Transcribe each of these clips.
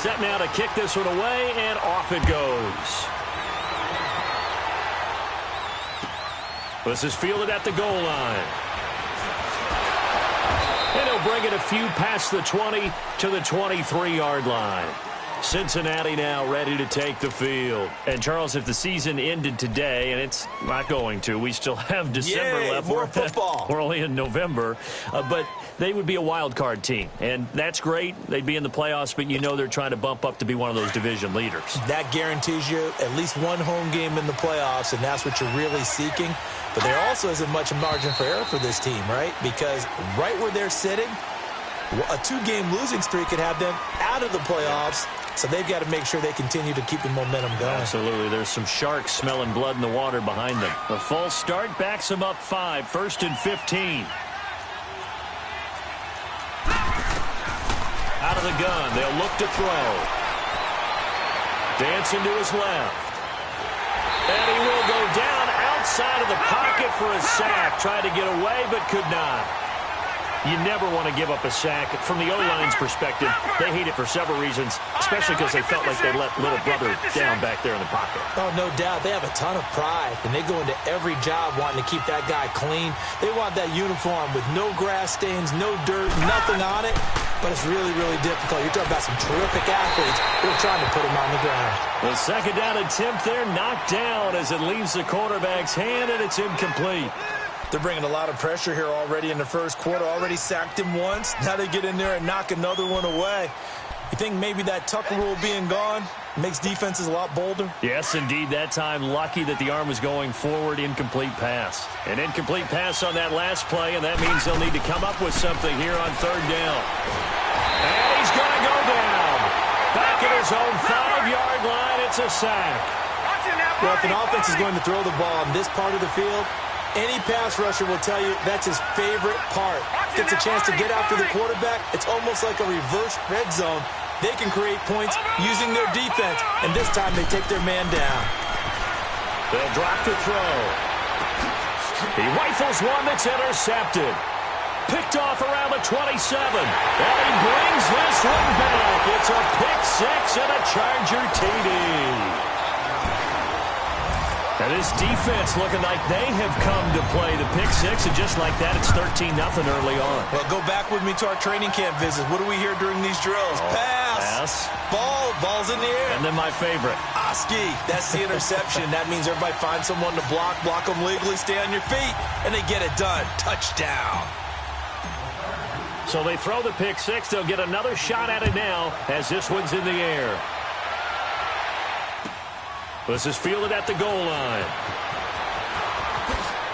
set now to kick this one away, and off it goes. This is fielded at the goal line. And he'll bring it a few past the 20 to the 23-yard line. Cincinnati now ready to take the field. And, Charles, if the season ended today, and it's not going to, we still have December left. More football. We're only in November. But they would be a wild card team. And that's great. They'd be in the playoffs, but you know they're trying to bump up to be one of those division leaders. That guarantees you at least one home game in the playoffs, and that's what you're really seeking. But there also isn't much margin for error for this team, right? Because right where they're sitting, a two-game losing streak could have them out of the playoffs. So they've got to make sure they continue to keep the momentum going. Absolutely. There's some sharks smelling blood in the water behind them. A false start backs them up 5. 1st and 15. Out of the gun. They'll look to throw. Dancing to his left. And he will go down outside of the pocket for a sack. Tried to get away, but could not. You never want to give up a sack. From the O-line's perspective, they hate it for several reasons, especially because they felt like they let little brother down back there in the pocket. Oh, no doubt. They have a ton of pride, and they go into every job wanting to keep that guy clean. They want that uniform with no grass stains, no dirt, nothing on it, but it's really, really difficult. You're talking about some terrific athletes who are trying to put him on the ground. The second down attempt there knocked down as it leaves the quarterback's hand, and it's incomplete. They're bringing a lot of pressure here already in the first quarter. Already sacked him once. Now they get in there and knock another one away. You think maybe that Tucker rule being gone makes defenses a lot bolder? Yes, indeed. That time, lucky that the arm was going forward. Incomplete pass. An incomplete pass on that last play, and that means they'll need to come up with something here on 3rd down. And he's going to go down. Back at his own 5-yard line, it's a sack. Well, if an offense is going to throw the ball in this part of the field, any pass rusher will tell you that's his favorite part. Gets a chance to get after the quarterback. It's almost like a reverse red zone. They can create points using their defense, and this time they take their man down. They'll drop to throw. He rifles one that's intercepted. Picked off around the 27. And he brings this one back. It's a pick six and a Charger TD. And this defense looking like they have come to play the pick six, and just like that, it's 13-0 early on. Well, go back with me to our training camp visits. What do we hear during these drills? Pass. Ball's in the air. And then my favorite. Oski. That's the interception. That means everybody finds someone to block them legally, stay on your feet, and they get it done. Touchdown. So they throw the pick six. They'll get another shot at it now as this one's in the air. This is fielded at the goal line.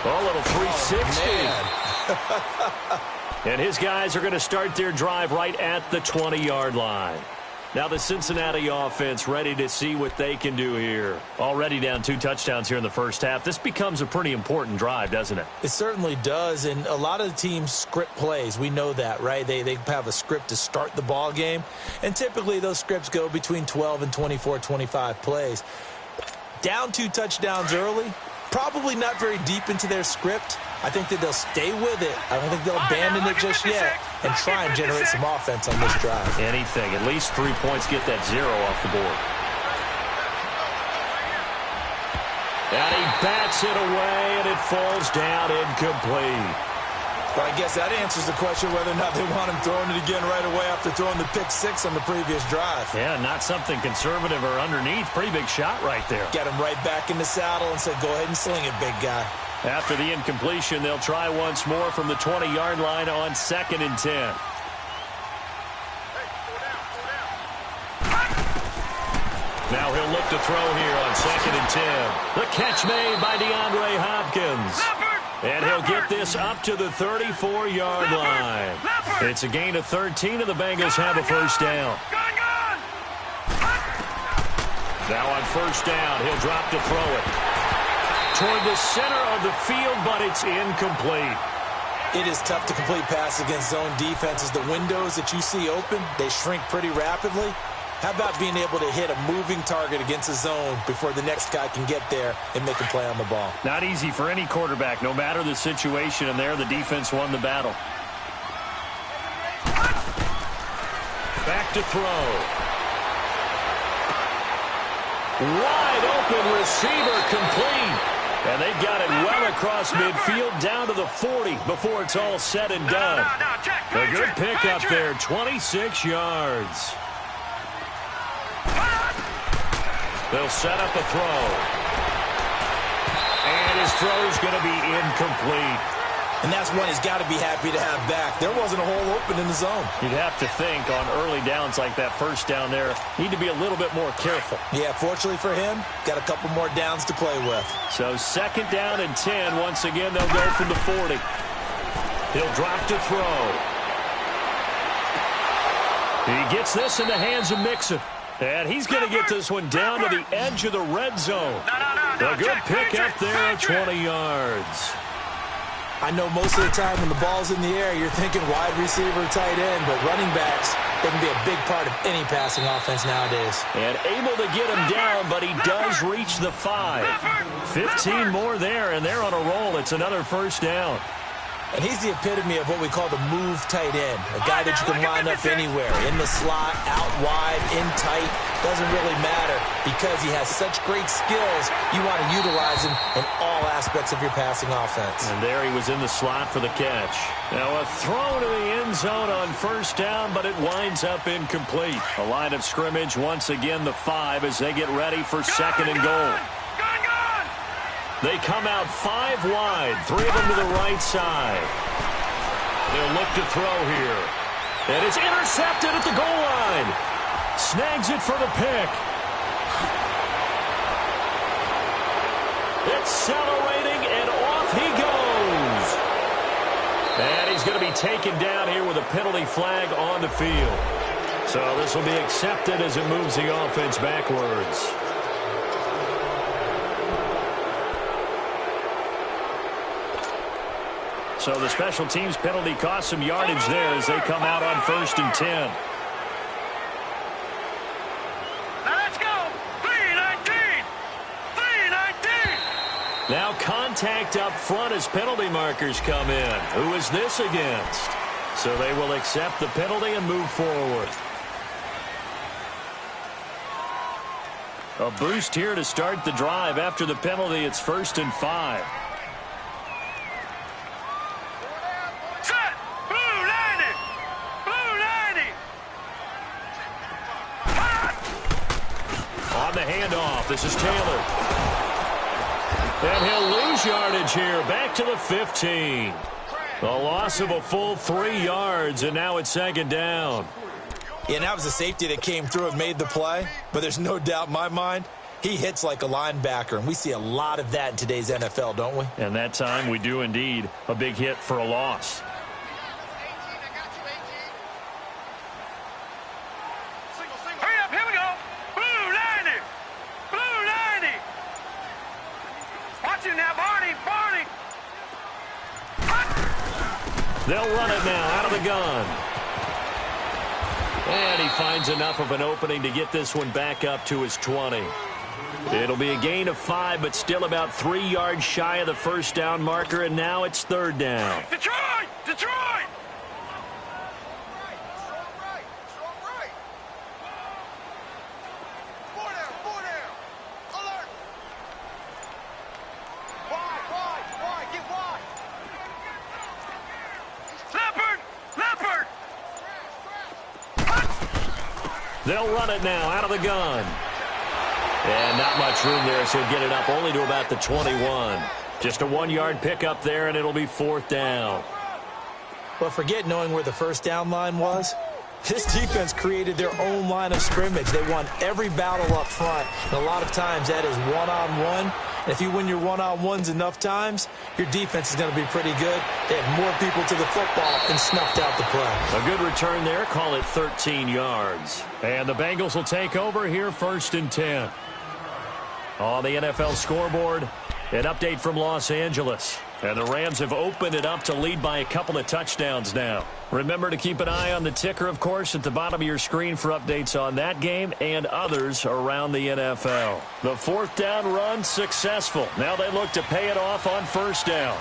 A little 360. And his guys are going to start their drive right at the 20-yard line. Now the Cincinnati offense ready to see what they can do here. Already down 2 touchdowns here in the first half. This becomes a pretty important drive, doesn't it? It certainly does, and a lot of the teams script plays. We know that, right? They have a script to start the ball game, and typically those scripts go between 12 and 24, 25 plays. Down 2 touchdowns early, probably not very deep into their script. I think that they'll stay with it. I don't think they'll abandon it just yet and try and generate some offense on this drive. Anything. At least 3 points, get that 0 off the board. And he bats it away, and it falls down incomplete. Well, I guess that answers the question whether or not they want him throwing it again right away after throwing the pick six on the previous drive. Yeah, not something conservative or underneath. Pretty big shot right there. Get him right back in the saddle and said, go ahead and sling it, big guy. After the incompletion, they'll try once more from the 20-yard line on 2nd and 10. Now he'll look to throw here on 2nd and 10. The catch made by DeAndre Hopkins. And he'll get this up to the 34-yard line. It's a gain of 13, and the Bengals have a first down. Now on first down, he'll drop to throw it. Toward the center of the field, but it's incomplete. It is tough to complete passes against zone defenses. The windows that you see open, they shrink pretty rapidly. How about being able to hit a moving target against a zone before the next guy can get there and make a play on the ball? Not easy for any quarterback, no matter the situation, and there the defense won the battle. Back to throw. Wide open receiver complete. And they've got it well across midfield down to the 40 before it's all said and done. A good pickup there, 26 yards. They'll set up a throw. And his throw's going to be incomplete. And that's one he's got to be happy to have back. There wasn't a hole open in the zone. You'd have to think on early downs like that first down there, need to be a little bit more careful. Yeah, fortunately for him, got a couple more downs to play with. So 2nd down and 10. Once again, they'll go from the 40. He'll drop to throw. He gets this in the hands of Mixon. And he's going to get this one down to the edge of the red zone. A good pickup there at 20 yards. I know most of the time when the ball's in the air, you're thinking wide receiver, tight end, but running backs, they can be a big part of any passing offense nowadays. And able to get him down, but he does reach the 5. 15 more there, and they're on a roll. It's another first down. And he's the epitome of what we call the move tight end, a guy that you can line up anywhere, in the slot, out wide, in tight, doesn't really matter because he has such great skills. You want to utilize him in all aspects of your passing offense. And there he was in the slot for the catch. Now a throw to the end zone on first down, but it winds up incomplete. A line of scrimmage once again the 5 as they get ready for 2nd and goal. They come out 5 wide, 3 of them to the right side. They'll look to throw here. And it's intercepted at the goal line. Snags it for the pick. Accelerating, and off he goes. And he's going to be taken down here with a penalty flag on the field. So this will be accepted as it moves the offense backwards. So the special teams penalty cost some yardage there as they come out on 1st and 10. Now let's go. 3-19. 3-19. Now contact up front as penalty markers come in. Who is this against? So they will accept the penalty and move forward. A boost here to start the drive. After the penalty, it's 1st and 5. On the handoff, this is Taylor. And he'll lose yardage here, back to the 15. A loss of a full 3 yards, and now it's 2nd down. Yeah, and that was a safety that came through and made the play, but there's no doubt in my mind, he hits like a linebacker, and we see a lot of that in today's NFL, don't we? And that time we do indeed. A big hit for a loss. They'll run it now out of the gun. And he finds enough of an opening to get this one back up to his 20. It'll be a gain of 5, but still about 3 yards shy of the first down marker, and now it's 3rd down. Detroit! Detroit! They'll run it now out of the gun. And not much room there, so he'll get it up only to about the 21. Just a 1-yard pickup there, and it'll be 4th down. But forget knowing where the first down line was. This defense created their own line of scrimmage. They won every battle up front, and a lot of times that is one-on-one. And if you win your one-on-ones enough times, your defense is going to be pretty good. They had more people to the football and snuffed out the play. A good return there, call it 13 yards. And the Bengals will take over here 1st and 10. On the NFL scoreboard, an update from Los Angeles. And the Rams have opened it up to lead by a couple of touchdowns now. Remember to keep an eye on the ticker, of course, at the bottom of your screen for updates on that game and others around the NFL. The 4th down run successful. Now they look to pay it off on 1st down.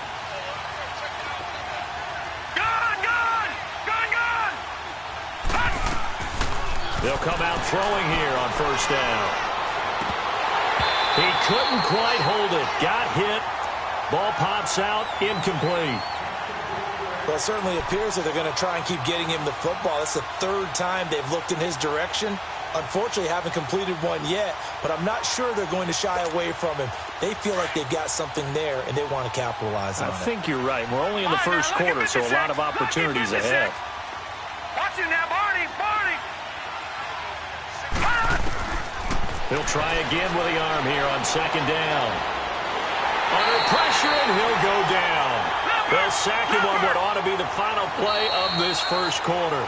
They'll come out throwing here on 1st down. He couldn't quite hold it. Got hit. Ball pops out. Incomplete. Well, it certainly appears that they're going to try and keep getting him the football. That's the third time they've looked in his direction. Unfortunately, haven't completed one yet, but I'm not sure they're going to shy away from him. They feel like they've got something there, and they want to capitalize on it. I think you're right. We're only in the first quarter, so a lot of opportunities ahead. Watch it now, Barney. He'll try again with the arm here on second down. Under pressure, and he'll go down. They'll sack him on what ought to be the final play of this first quarter.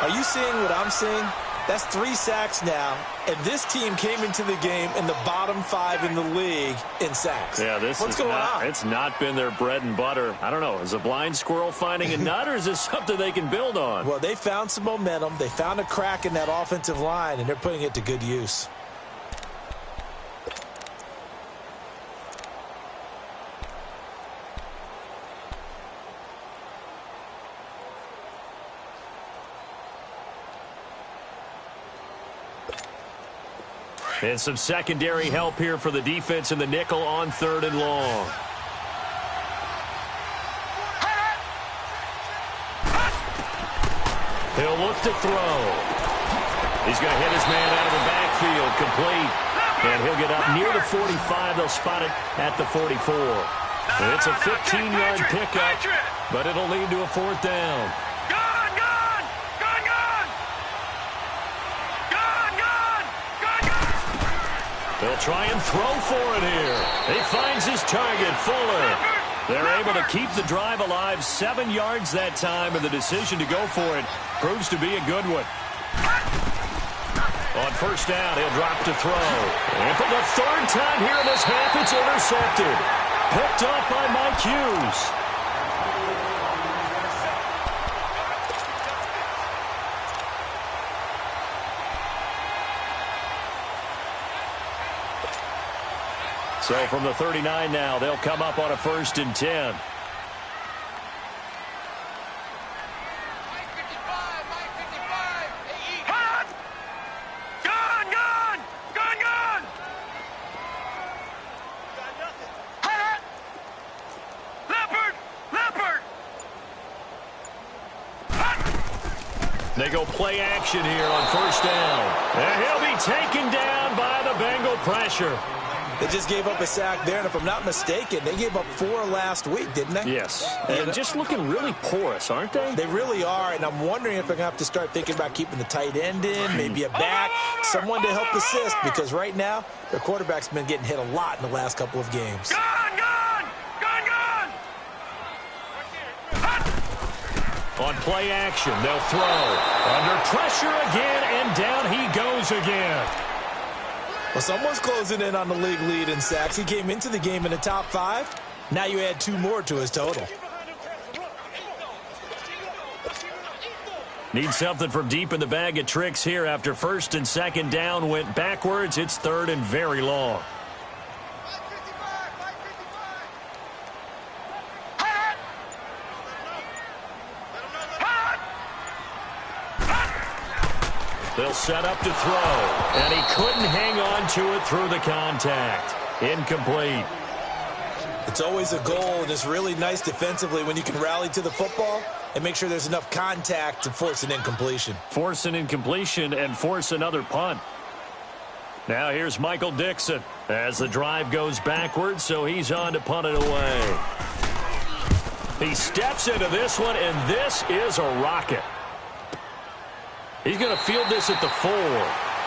Are you seeing what I'm seeing? That's 3 sacks now, and this team came into the game in the bottom 5 in the league in sacks. Yeah, What's going on? It's not been their bread and butter. I don't know. Is a blind squirrel finding a nut, or is this something they can build on? Well, they found some momentum. They found a crack in that offensive line, and they're putting it to good use. And some secondary help here for the defense in the nickel on 3rd and long. He'll look to throw. He's going to hit his man out of the backfield, complete. And he'll get up near the 45. They'll spot it at the 44. It's a 15-yard pickup, but it'll lead to a 4th down. They'll try and throw for it here. He finds his target, Fuller. They're able to keep the drive alive, 7 yards that time, and the decision to go for it proves to be a good one. On 1st down, he'll drop to throw. And for the 3rd time here in this half, it's intercepted. Picked up by Mike Hughes. So from the 39 now, they'll come up on a 1st and 10. They go play action here on 1st down. And he'll be taken down by the Bengal pressure. They just gave up a sack there, and if I'm not mistaken, they gave up 4 last week, didn't they? Yes. And just looking really porous, aren't they? They really are, and I'm wondering if they're going to have to start thinking about keeping the tight end in, maybe a back, someone to help assist, because right now, their quarterback's been getting hit a lot in the last couple of games. On play action, they'll throw. Under pressure again, and down he goes again. Well, someone's closing in on the league lead in sacks. He came into the game in the top 5. Now you add 2 more to his total. Need something from deep in the bag of tricks here after 1st and 2nd down went backwards. It's 3rd and very long. They'll set up to throw, and he couldn't hang on to it through the contact. Incomplete. It's always a goal, and it's really nice defensively when you can rally to the football and make sure there's enough contact to force an incompletion. Force an incompletion and force another punt. Now here's Michael Dixon as the drive goes backwards, so he's on to punt it away. He steps into this one, and this is a rocket. He's going to field this at the 4.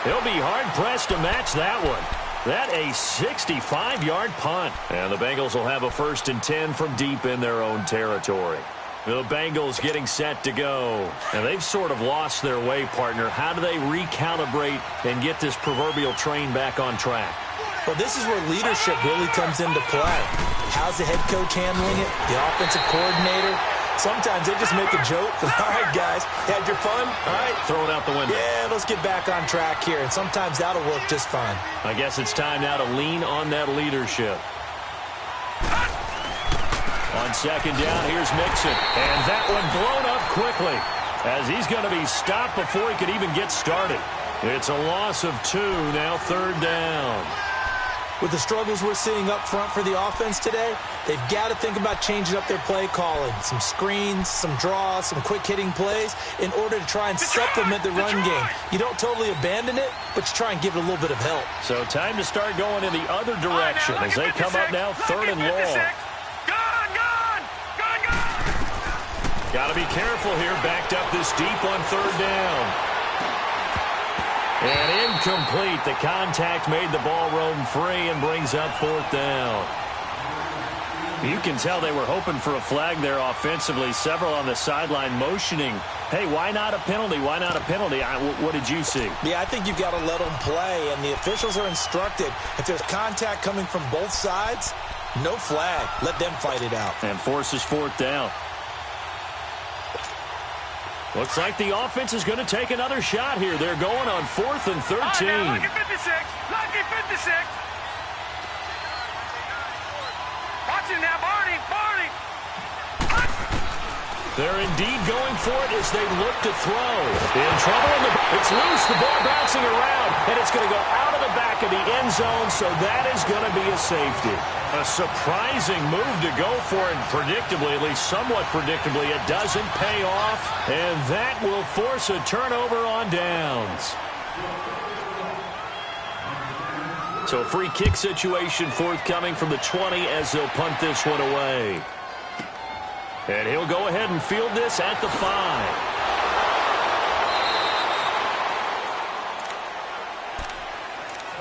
He'll be hard-pressed to match that one. That a 65-yard punt. And the Bengals will have a 1st and 10 from deep in their own territory. The Bengals getting set to go. And they've sort of lost their way, partner. How do they recalibrate and get this proverbial train back on track? Well, this is where leadership really comes into play. How's the head coach handling it? The offensive coordinator? Sometimes they just make a joke. All right, guys, had your fun? All right. Throw it out the window. Yeah, let's get back on track here. And sometimes that'll work just fine. I guess it's time now to lean on that leadership. On 2nd down, here's Mixon. And that one blown up quickly as he's going to be stopped before he could even get started. It's a loss of 2, now 3rd down. With the struggles we're seeing up front for the offense today, they've got to think about changing up their play calling. Some screens, some draws, some quick-hitting plays in order to try and supplement the run game. You don't totally abandon it, but you try and give it a little bit of help. So time to start going in the other direction as they come up now 3rd and long. Got to be careful here, backed up this deep on 3rd down. And incomplete. The contact made the ball roam free and brings up 4th down. You can tell they were hoping for a flag there offensively. Several on the sideline motioning, hey, why not a penalty? Why not a penalty? What did you see? Yeah, I think you've got to let them play, and the officials are instructed. If there's contact coming from both sides, no flag. Let them fight it out. And forces 4th down. Looks like the offense is going to take another shot here. They're going on 4th and 13. Lucky 56. Lucky 56. Watch him now, Barney. Barney. They're indeed going for it as they look to throw. In trouble. It's loose. The ball bouncing around, and it's going to go out of the back of the end zone, so that is going to be a safety. A surprising move to go for it, predictably, at least somewhat predictably. It doesn't pay off, and that will force a turnover on downs. So a free kick situation forthcoming from the 20 as they'll punt this one away. And he'll go ahead and field this at the 5.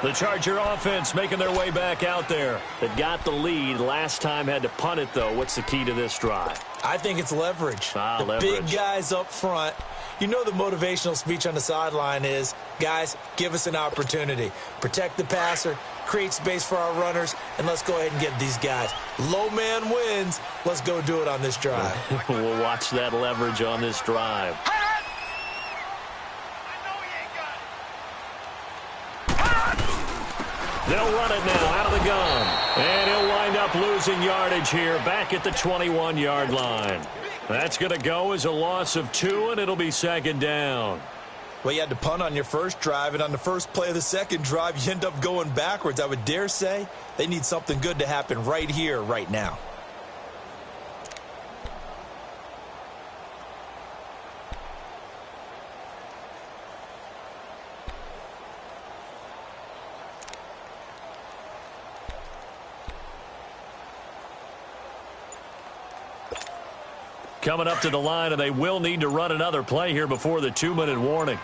The Charger offense making their way back out there. They've got the lead. Last time had to punt it, though. What's the key to this drive? I think it's leverage. Leverage. Big guys up front. You know the motivational speech on the sideline is, guys, give us an opportunity. Protect the passer, create space for our runners, and let's go ahead and get these guys. Low man wins. Let's go do it on this drive. We'll watch that leverage on this drive. They'll run it now out of the gun. And he'll wind up losing yardage here back at the 21-yard line. That's going to go as a loss of 2, and it'll be 2nd down. Well, you had to punt on your first drive, and on the first play of the second drive, you end up going backwards. I would dare say they need something good to happen right here, right now. Coming up to the line, and they will need to run another play here before the 2-minute warning.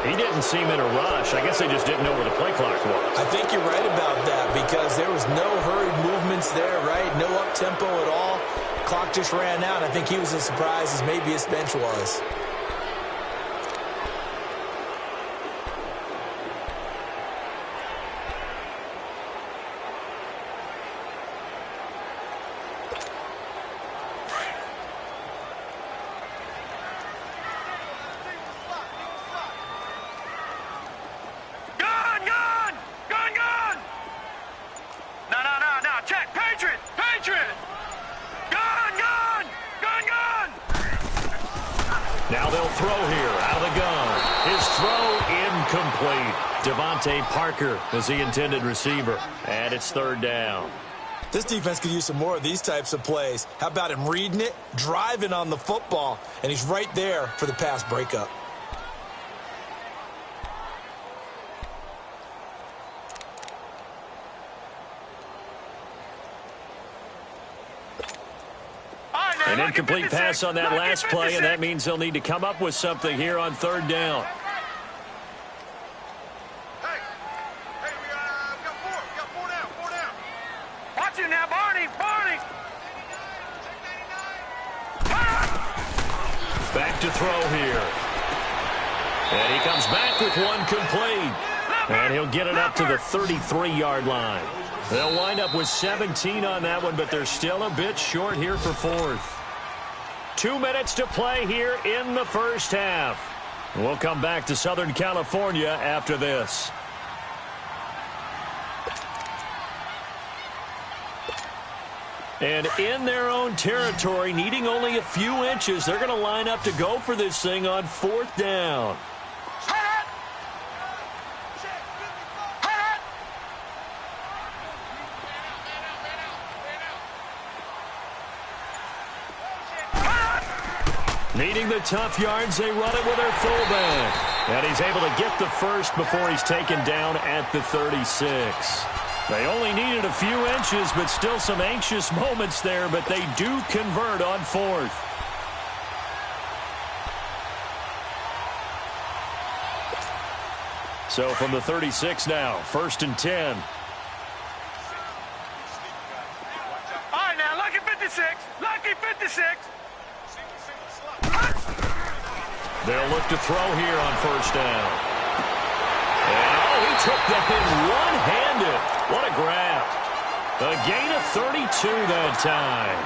He didn't seem in a rush. I guess they just didn't know where the play clock was. I think you're right about that because there was no hurried movements there, right? No up-tempo at all. Clock just ran out. I think he was as surprised as maybe his bench was. Now they'll throw here out of the gun. His throw incomplete. Devontae Parker is the intended receiver. And it's 3rd down. This defense could use some more of these types of plays. How about him reading it, driving on the football, and he's right there for the pass breakup. An incomplete pass on that last play, and that means they'll need to come up with something here on 3rd down. Hey, we got 4 down, 4 down. Watch him now, Barney. Back to throw here. And he comes back with one complete. And he'll get it up to the 33-yard line. They'll wind up with 17 on that one, but they're still a bit short here for 4th. 2 minutes to play here in the first half. We'll come back to Southern California after this. And in their own territory, needing only a few inches, they're going to line up to go for this thing on 4th down. Needing the tough yards, they run it with their fullback. And he's able to get the first before he's taken down at the 36. They only needed a few inches, but still some anxious moments there, but they do convert on 4th. So from the 36 now, 1st and 10. All right, now, lucky 56. Lucky 56. They'll look to throw here on 1st down. And, oh, he took that in one-handed. What a grab. A gain of 32 that time.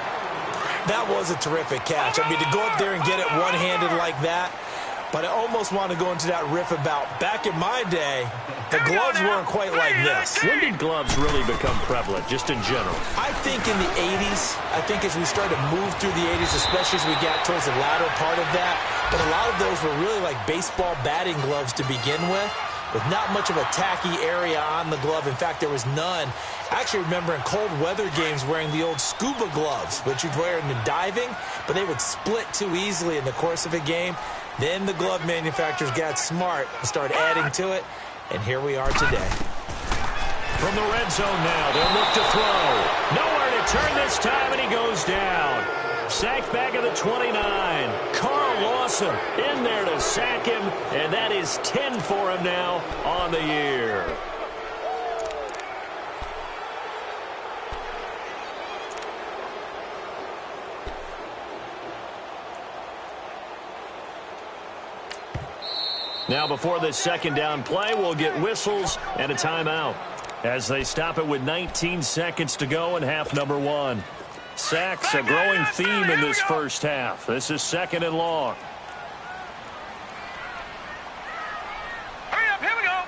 That was a terrific catch. I mean, to go up there and get it one-handed like that, but I almost want to go into that riff about back in my day, the gloves weren't quite like this. When did gloves really become prevalent, just in general? I think in the 80s, I think as we started to move through the 80s, especially as we got towards the latter part of that, but a lot of those were really like baseball batting gloves to begin with not much of a tacky area on the glove. In fact, there was none. I actually remember in cold weather games wearing the old scuba gloves, which you'd wear in the diving, but they would split too easily in the course of a game. Then the glove manufacturers got smart and started adding to it, and here we are today. From the red zone now, they'll look to throw. Nowhere to turn this time, and he goes down. Sacked back at the 29. Carl Lawson in there to sack him, and that is 10 for him now on the year. Now before this 2nd down play, we'll get whistles and a timeout as they stop it with 19 seconds to go in half number 1. Sacks, a growing theme in this first half. This is 2nd and long. Hurry up, here we go.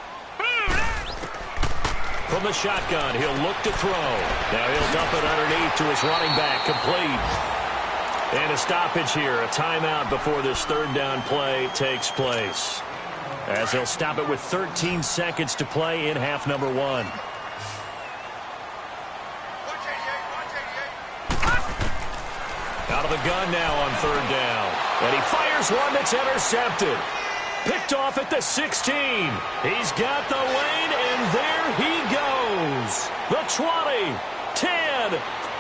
From the shotgun, he'll look to throw. Now he'll dump it underneath to his running back, complete. And a stoppage here, a timeout before this 3rd down play takes place. As they'll stop it with 13 seconds to play in half number 1. Out of the gun now on 3rd down. And he fires one that's intercepted. Picked off at the 16. He's got the lane, and there he goes. The 20, 10,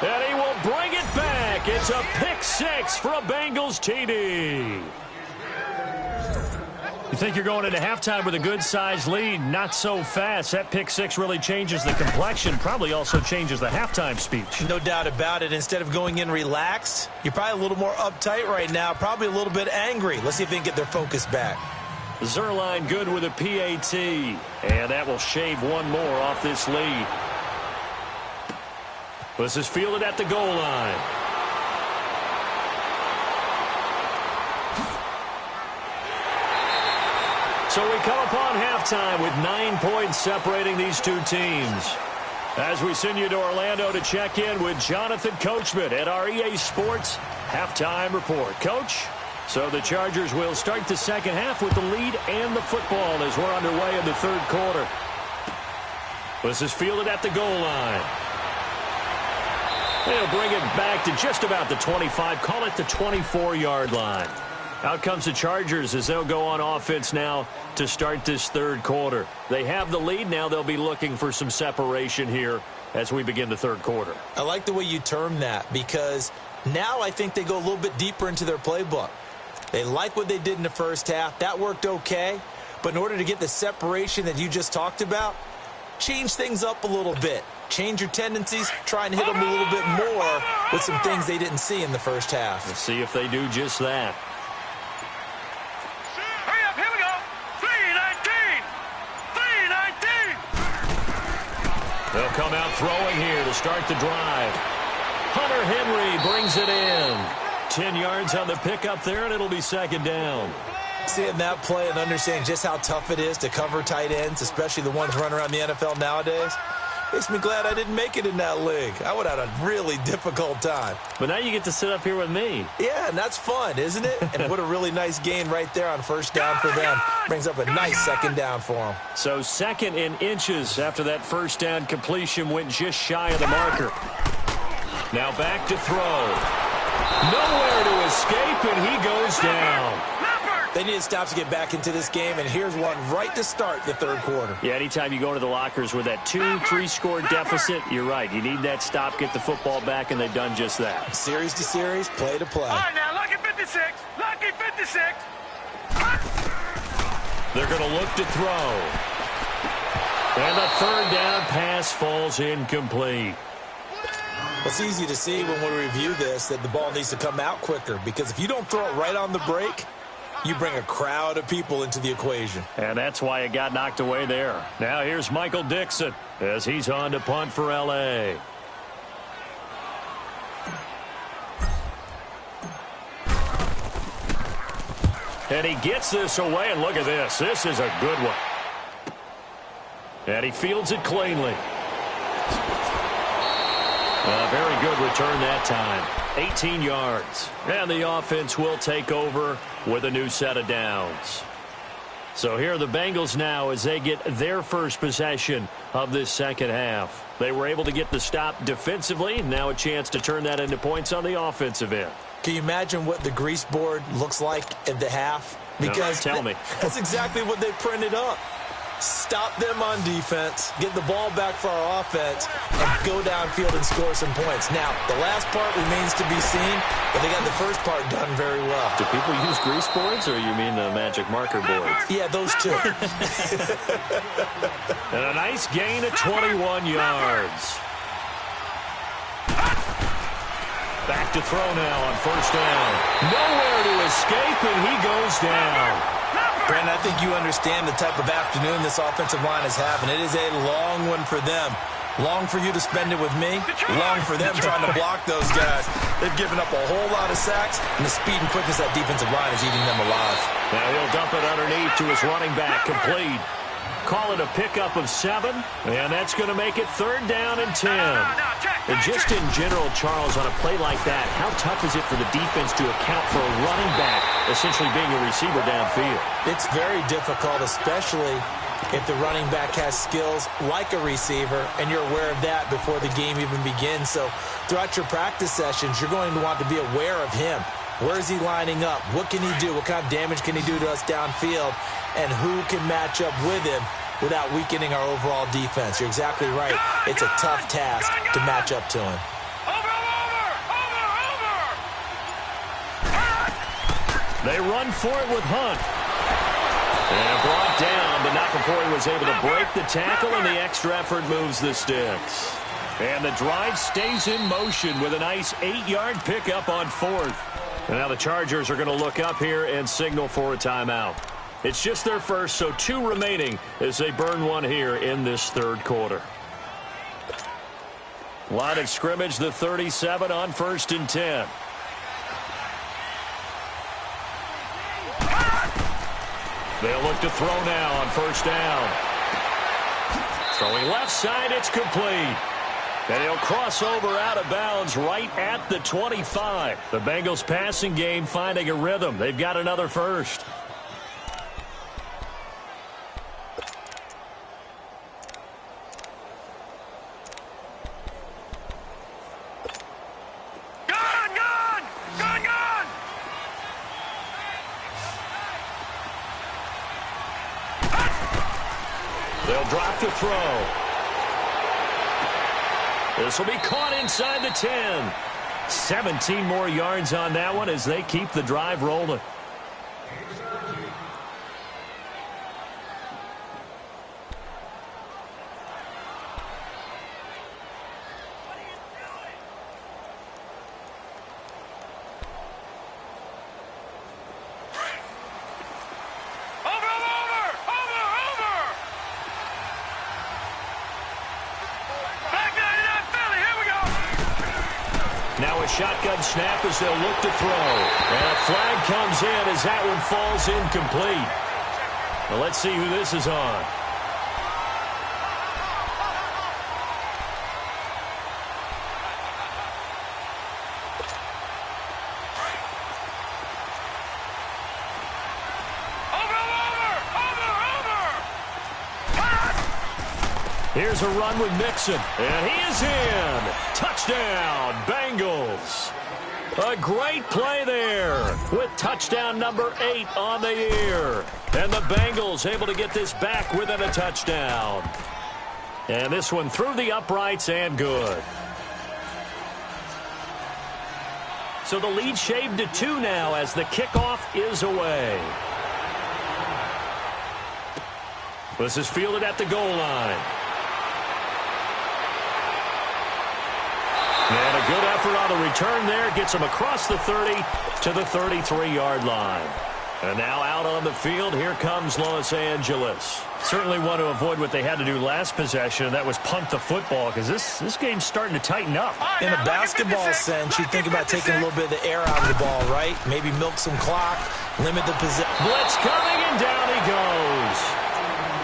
and he will bring it back. It's a pick 6 for a Bengals TD. You think you're going into halftime with a good-sized lead. Not so fast. That pick 6 really changes the complexion. Probably also changes the halftime speech. No doubt about it. Instead of going in relaxed, you're probably a little more uptight right now. Probably a little bit angry. Let's see if they can get their focus back. Zerline good with a PAT. And that will shave one more off this lead. This is fielded at the goal line. So we come upon halftime with 9 points separating these two teams. As we send you to Orlando to check in with Jonathan Coachman at our EA Sports Halftime Report. Coach, so the Chargers will start the 2nd half with the lead and the football as we're underway in the 3rd quarter. This is fielded at the goal line. They'll bring it back to just about the 25, call it the 24-yard line. Out comes the Chargers as they'll go on offense now to start this 3rd quarter. They have the lead. Now they'll be looking for some separation here as we begin the 3rd quarter. I like the way you term that because now I think they go a little bit deeper into their playbook. They like what they did in the first half. That worked okay. But in order to get the separation that you just talked about, change things up a little bit. Change your tendencies. Try and hit them a little bit more with some things they didn't see in the first half. Let's see if they do just that. They'll come out throwing here to start the drive. Hunter Henry brings it in. 10 yards on the pickup there, and it'll be 2nd down. Seeing that play and understanding just how tough it is to cover tight ends, especially the ones running around the NFL nowadays, Makes me glad I didn't make it in that league. I would have had a really difficult time. But now you get to sit up here with me. Yeah, and that's fun, isn't it? And what a really nice gain right there on first down for them. Brings up a nice second down for them. So 2nd in inches after that first down completion went just shy of the marker. Now back to throw. Nowhere to escape, and he goes down. They need to stop to get back into this game, and here's one right to start the third quarter. Yeah, anytime you go to the lockers with that 2-3 score deficit, you're right. You need that stop, get the football back, and they've done just that. Series to series, play to play. All right, now, lucky 56. Lucky 56. They're going to look to throw. And the third down pass falls incomplete. It's easy to see when we review this that the ball needs to come out quicker, because if you don't throw it right on the break, you bring a crowd of people into the equation. And that's why it got knocked away there. Now here's Michael Dixon as he's on to punt for L.A. And he gets this away, and look at this. This is a good one. And he fields it cleanly. A very good return that time. 18 yards. And the offense will take over with a new set of downs. So here are the Bengals now as they get their first possession of this second half. They were able to get the stop defensively. Now a chance to turn that into points on the offensive end. Can you imagine what the grease board looks like at the half? Because no, tell me. That's exactly what they printed up. Stop them on defense, get the ball back for our offense, and go downfield and score some points. Now, the last part remains to be seen, but they got the first part done very well. Do people use grease boards, or you mean the magic marker boards? Yeah, those two. And a nice gain of 21 yards. Back to throw now on first down. Nowhere to escape, and he goes down. Brandon, I think you understand the type of afternoon this offensive line is having. It is a long one for them. Long for you to spend it with me. Long for them trying to block those guys. They've given up a whole lot of sacks, and the speed and quickness of that defensive line is eating them alive. Now he'll dump it underneath to his running back. Complete. Call it a pickup of 7, and that's going to make it 3rd down and 10. And just in general, Charles, on a play like that, how tough is it for the defense to account for a running back essentially being a receiver downfield? It's very difficult, especially if the running back has skills like a receiver, and you're aware of that before the game even begins. So throughout your practice sessions, you're going to want to be aware of him. Where is he lining up? What can he do? What kind of damage can he do to us downfield? And who can match up with him without weakening our overall defense? You're exactly right. It's a tough task to match up to him. They run for it with Hunt. And brought down, but not before he was able to break the tackle, and the extra effort moves the sticks. And the drive stays in motion with a nice 8-yard pickup on 4th. And now the Chargers are going to look up here and signal for a timeout. It's just their first, so 2 remaining as they burn one here in this third quarter. Line of scrimmage, the 37 on 1st and 10. They'll look to throw now on 1st down. Throwing left side, it's complete. And he'll cross over out of bounds right at the 25. The Bengals passing game finding a rhythm. They've got another first. They'll drop the throw. This will be caught inside the 10. 17 more yards on that one as they keep the drive rolling. Shotgun snap as they'll look to throw. And a flag comes in as that one falls incomplete. Well, let's see who this is on. Here's a run with Mixon, and he is in. Touchdown, Bengals. A great play there with touchdown number 8 on the year. And the Bengals able to get this back within a touchdown. And this one through the uprights and good. So the lead shaved to 2 now as the kickoff is away. This is fielded at the goal line. And a good effort on the return there. Gets him across the 30 to the 33-yard line. And now out on the field, here comes Los Angeles. Certainly want to avoid what they had to do last possession, and that was punt the football, because this game's starting to tighten up. In a basketball sense, you think about taking a little bit of the air out of the ball, right? Maybe milk some clock, limit the possession. Blitz coming, and down he goes.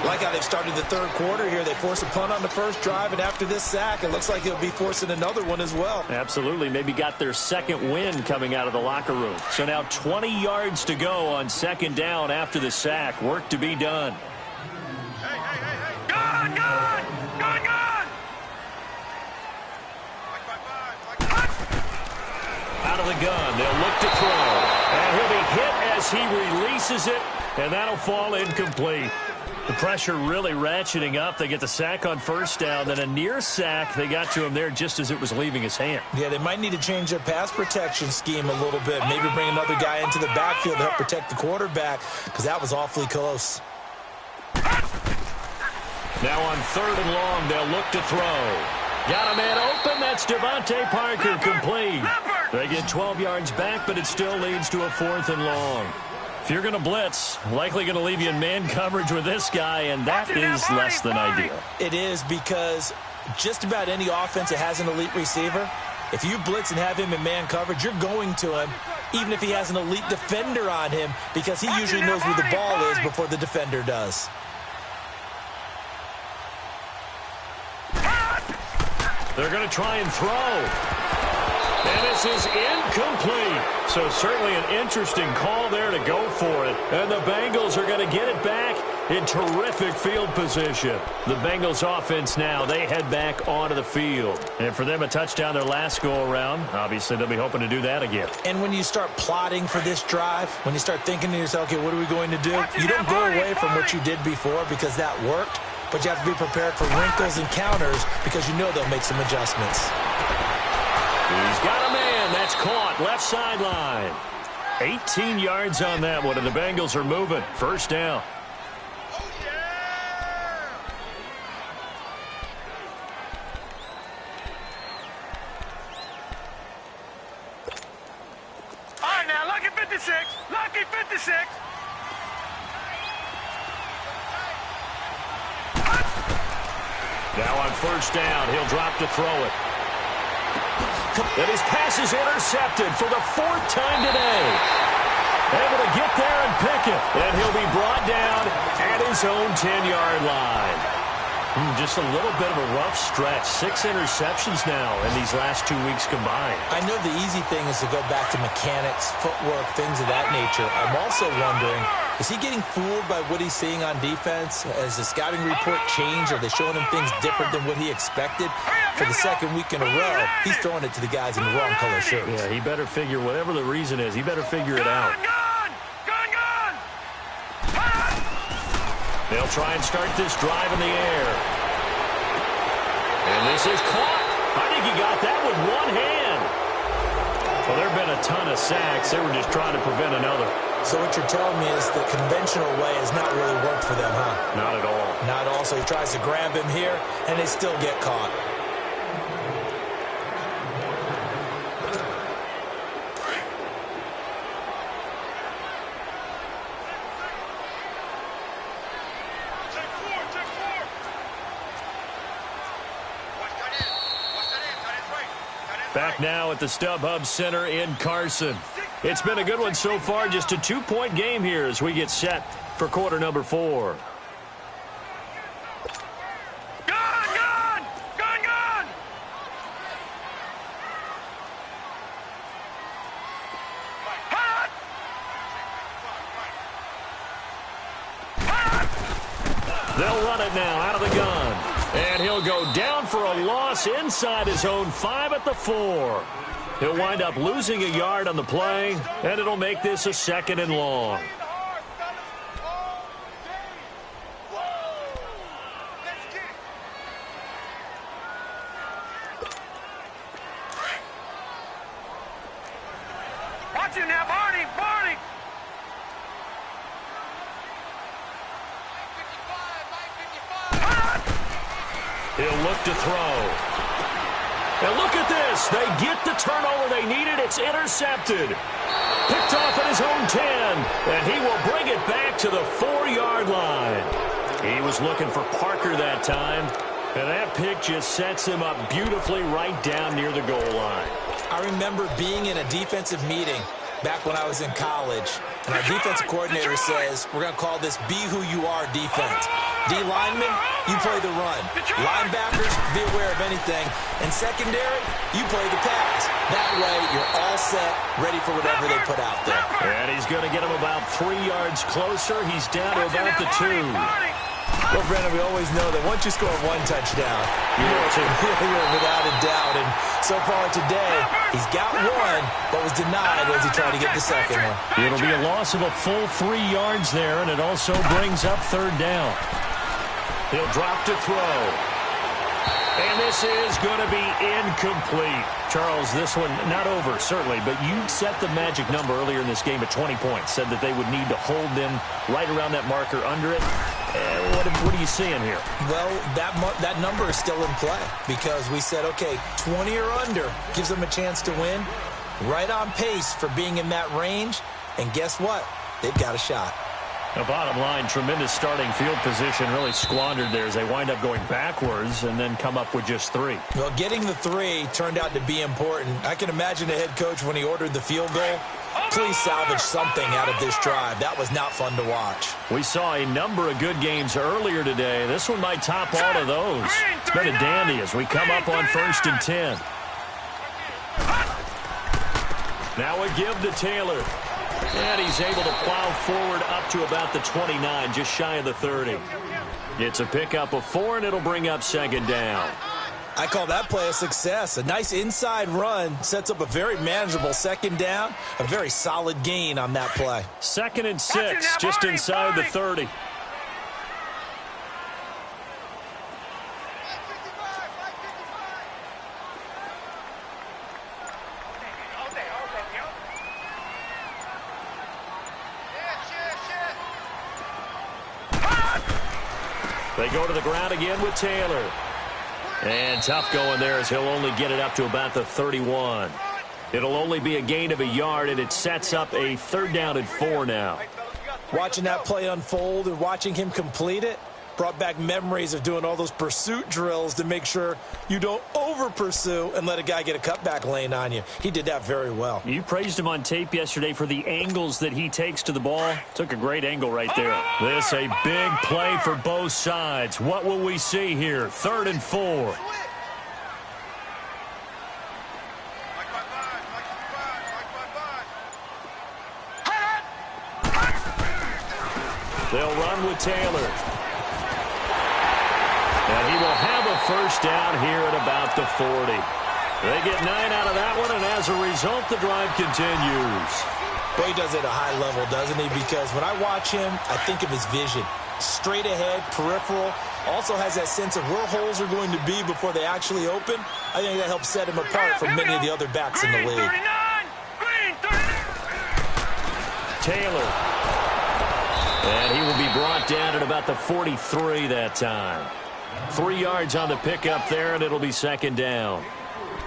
Like how they've started the third quarter here. They force a punt on the first drive, and after this sack, it looks like they'll be forcing another one as well. Absolutely. Maybe got their second win coming out of the locker room. So now 20 yards to go on second down after the sack. Work to be done. Hey. Gone! Out of the gun. They'll look to throw. And he'll be hit as he releases it, and that'll fall incomplete. The pressure really ratcheting up. They get the sack on first down, then a near sack. They got to him there just as it was leaving his hand. Yeah, they might need to change their pass protection scheme a little bit. Maybe bring another guy into the backfield to help protect the quarterback, because that was awfully close. Now on third and long, they'll look to throw. Got a man open. That's Devontae Parker complete. They get 12 yards back, but it still leads to a 4th and long. If you're going to blitz, likely going to leave you in man coverage with this guy, and that is less than ideal. It is, because just about any offense that has an elite receiver, if you blitz and have him in man coverage, you're going to him, even if he has an elite defender on him, because he usually knows where the ball is before the defender does. They're going to try and throw. And this is incomplete. So certainly an interesting call there to go for it. And the Bengals are going to get it back in terrific field position. The Bengals offense now, they head back onto the field. And for them, a touchdown their last go-around. Obviously, they'll be hoping to do that again. And when you start plotting for this drive, when you start thinking to yourself, okay, what are we going to do? You don't go away from what you did before because that worked. But you have to be prepared for wrinkles and counters because you know they'll make some adjustments. He's got a man. That's caught. Left sideline. 18 yards on that one, and the Bengals are moving. First down. Oh, yeah! All right, now, lucky 56. Lucky 56. Now on first down, he'll drop to throw it. And his pass is intercepted for the 4th time today. Able to get there and pick it. And he'll be brought down at his own 10-yard line. Just a little bit of a rough stretch. 6 interceptions now in these last 2 weeks combined. I know the easy thing is to go back to mechanics, footwork, things of that nature. I'm also wondering, is he getting fooled by what he's seeing on defense? Has the scouting report changed? Are they showing him things different than what he expected? For the second week in a row, he's throwing it to the guys in the wrong color shirts. Yeah, he better figure, whatever the reason is, he better figure it out. They'll try and start this drive in the air. And this is caught. I think he got that with one hand. Well, there have been a ton of sacks. They were just trying to prevent another. So what you're telling me is the conventional way has not really worked for them, huh? Not at all. Not at all. So he tries to grab him here, and they still get caught. Back now at the StubHub Center in Carson. It's been a good one so far. Just a 2-point game here as we get set for quarter number 4. They'll run it now out of the gun. And he'll He'll go down for a loss inside his own 5 at the 4. He'll wind up losing a yard on the play, and it'll make this a 2nd and long. Watch you now, Barney! Barney! He'll look to throw. And look at this. They get the turnover they needed. It's intercepted. Picked off at his own 10. And he will bring it back to the 4-yard line. He was looking for Parker that time. And that pick just sets him up beautifully right down near the goal line. I remember being in a defensive meeting back when I was in college, and our defensive coordinator says, we're going to call this Be Who You Are defense. D linemen, you play the run. Linebackers, be aware of anything. And secondary, you play the pass. That way, you're all set, ready for whatever they put out there. And he's going to get him about 3 yards closer. He's down to about the 2. Well, Brennan, we always know that once you score 1 touchdown, you're without a doubt. And so far today, he's got 1, but was denied as he tried to get the second one. It'll be a loss of a full 3 yards there, and it also brings up 3rd down. He'll drop to throw. And this is going to be incomplete. Charles, this one not over, certainly, but you set the magic number earlier in this game at 20 points, said that they would need to hold them right around that marker under it. What are you seeing here? Well, that number is still in play because we said, okay, 20 or under gives them a chance to win. Right on pace for being in that range. And guess what? They've got a shot. The bottom line, tremendous starting field position, really squandered there as they wind up going backwards and then come up with just 3. Well, getting the 3 turned out to be important. I can imagine the head coach when he ordered the field goal. Please salvage something out of this drive. That was not fun to watch. We saw a number of good games earlier today. This one might top all of those. It's been a dandy as we come up on 1st and 10. Now a give to Taylor. And he's able to plow forward up to about the 29, just shy of the 30. It's a pickup of 4, and it'll bring up 2nd down. I call that play a success. A nice inside run sets up a very manageable 2nd down. A very solid gain on that play. 2nd and 6, just inside the 30. They go to the ground again with Taylor. And tough going there as he'll only get it up to about the 31. It'll only be a gain of a yard, and it sets up a 3rd down and 4 now. Watching that play unfold and watching him complete it brought back memories of doing all those pursuit drills to make sure you don't over-pursue and let a guy get a cutback lane on you. He did that very well. You praised him on tape yesterday for the angles that he takes to the ball. Took a great angle right there. This a big play for both sides. What will we see here? 3rd and 4. They'll run with Taylor. And he will have a 1st down here at about the 40. They get 9 out of that one, and as a result, the drive continues. Well, he does it at a high level, doesn't he? Because when I watch him, I think of his vision. Straight ahead, peripheral. Also has that sense of where holes are going to be before they actually open. I think that helps set him apart from many of the other backs in the league. Taylor. And he will be brought down at about the 43 that time. 3 yards on the pickup there, and it'll be 2nd down.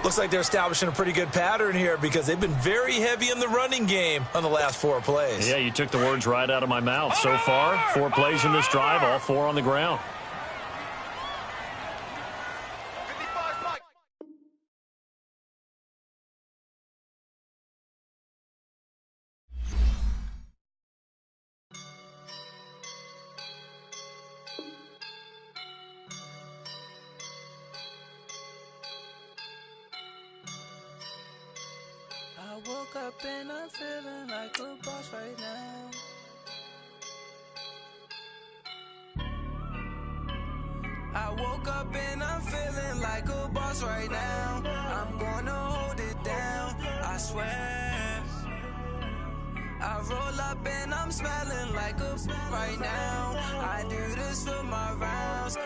Looks like they're establishing a pretty good pattern here because they've been very heavy in the running game on the last 4 plays. Yeah, you took the words right out of my mouth. So far, 4 plays in this drive, all 4 on the ground. I woke up and I'm feeling like a boss right now. I woke up up and I'm feeling like a boss right now. I'm gonna hold it down, I swear. I roll up and I'm smelling like a right now. I do this for my rounds.